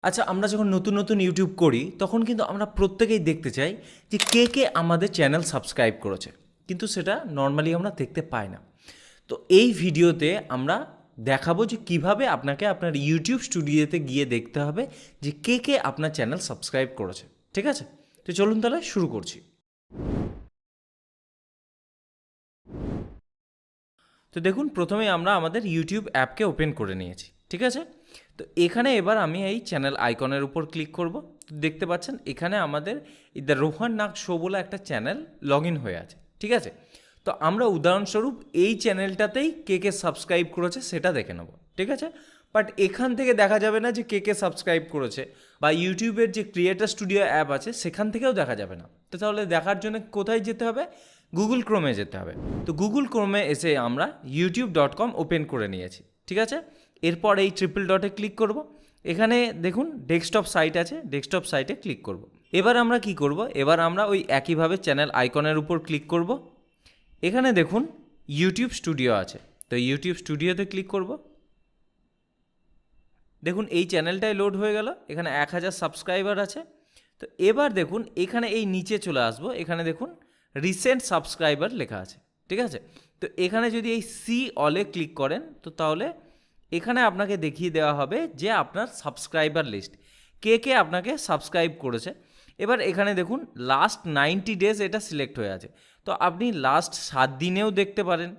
আচ্ছা, আমরা যখন নতুন নতুন ইউটিউব করি তখন কিন্তু আমরা প্রত্যেকেই দেখতে চাই যে কে কে আমাদের চ্যানেল সাবস্ক্রাইব করেছে, কিন্তু সেটা নর্মালি আমরা দেখতে পাই না। তো এই ভিডিওতে আমরা দেখাবো যে কিভাবে আপনাকে আপনার ইউটিউব স্টুডিওতে গিয়ে দেখতে হবে যে কে কে আপনার চ্যানেল সাবস্ক্রাইব করেছে। ঠিক আছে, তো চলুন তাহলে শুরু করছি। তো দেখুন, প্রথমেই আমরা আমাদের ইউটিউব অ্যাপকে ওপেন করে নিয়েছি। ঠিক আছে, তো এখানে এবার আমি এই চ্যানেল আইকনের উপর ক্লিক করব। দেখতে পাচ্ছেন এখানে আমাদের দ্য রোহান নাগ শো বলে একটা চ্যানেল লগ ইন হয়ে আছে। ঠিক আছে, তো আমরা উদাহরণস্বরূপ এই চ্যানেলটাতেই কে কে সাবস্ক্রাইব করেছে সেটা দেখে নেব। ঠিক আছে, বাট এখান থেকে দেখা যাবে না যে কে কে সাবস্ক্রাইব করেছে, বা ইউটিউবের যে ক্রিয়েটার স্টুডিও অ্যাপ আছে সেখান থেকেও দেখা যাবে না। তো তাহলে দেখার জন্য কোথায় যেতে হবে? গুগল ক্রোমে যেতে হবে। তো গুগল ক্রোমে এসে আমরা youtube.com ওপেন করে নিয়েছি। ঠিক আছে, এরপর এই ট্রিপল ডটে ক্লিক করব। এখানে দেখুন ডেস্কটপ সাইট আছে, ডেস্কটপ সাইটে ক্লিক করব। এবার আমরা কি করব? এবার আমরা ওই একইভাবে চ্যানেল আইকনের উপর ক্লিক করব। এখানে দেখুন ইউটিউব স্টুডিও আছে, তো ইউটিউব স্টুডিওতে ক্লিক করব। দেখুন এই চ্যানেলটাই লোড হয়ে গেল, এখানে 1000 সাবস্ক্রাইবার আছে। তো এবার দেখুন এখানে এই নিচে চলে আসবো, এখানে দেখুন রিসেন্ট সাবস্ক্রাইবার লেখা আছে। ঠিক আছে, তো এখানে যদি এই সি অলে ক্লিক করেন তো তাহলে এখানে আপনাকে দেখিয়ে দেওয়া হবে যে আপনার সাবস্ক্রাইবার লিস্ট কে কে আপনাকে সাবস্ক্রাইব করেছে। এবার এখানে দেখুন লাস্ট 90 ডেজ এটা সিলেক্ট হয়ে আছে, তো আপনি লাস্ট 7 দিনেও দেখতে পারেন,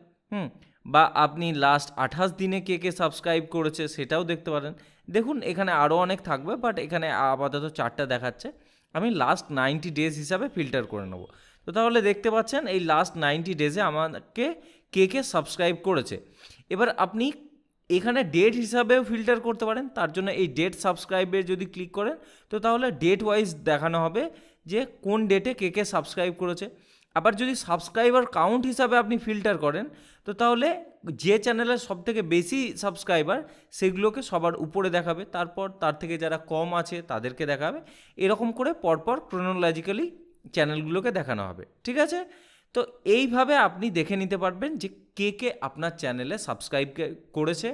বা আপনি লাস্ট 28 দিনে কে কে সাবস্ক্রাইব করেছে সেটাও দেখতে পারেন। দেখুন এখানে আরও অনেক থাকবে, বাট এখানে আপাতত 4টা দেখাচ্ছে। আমি লাস্ট 90 ডেজ হিসাবে ফিল্টার করে নেব। তো তাহলে দেখতে পাচ্ছেন এই লাস্ট 90 ডেজে আমাকে কে কে সাবস্ক্রাইব করেছে। এবার আপনি এখানে ডেট হিসাবেও ফিল্টার করতে পারেন, তার জন্য এই ডেট সাবস্ক্রাইবে যদি ক্লিক করেন তো তাহলে ডেট ওয়াইজ দেখানো হবে যে কোন ডেটে কে কে সাবস্ক্রাইব করেছে। আবার যদি সাবস্ক্রাইবার কাউন্ট হিসাবে আপনি ফিল্টার করেন তো তাহলে যে চ্যানেলের সবথেকে বেশি সাবস্ক্রাইবার সেগুলোকে সবার উপরে দেখাবে, তারপর তার থেকে যারা কম আছে তাদেরকে দেখাবে। এরকম করে পরপর ক্রোনোলজিক্যালি চ্যানেলগুলোকে দেখানো হবে। ঠিক আছে, তো এইভাবে আপনি দেখে নিতে পারবেন যে কে কে আপনার চ্যানেলে সাবস্ক্রাইব করেছে,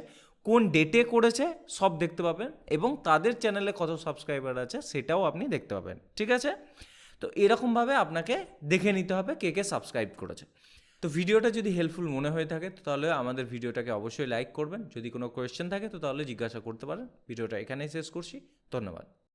কোন ডেটে করেছে সব দেখতে পাবেন, এবং তাদের চ্যানেলে কত সাবস্ক্রাইবার আছে সেটাও আপনি দেখতে পাবেন। ঠিক আছে, তো এরকমভাবে আপনাকে দেখে নিতে হবে কে কে সাবস্ক্রাইব করেছে। তো ভিডিওটা যদি হেল্পফুল মনে হয়ে থাকে তো তাহলে আমাদের ভিডিওটাকে অবশ্যই লাইক করবেন। যদি কোনো কোয়েশ্চেন থাকে তো তাহলে জিজ্ঞাসা করতে পারেন। ভিডিওটা এখানেই শেষ করছি। ধন্যবাদ।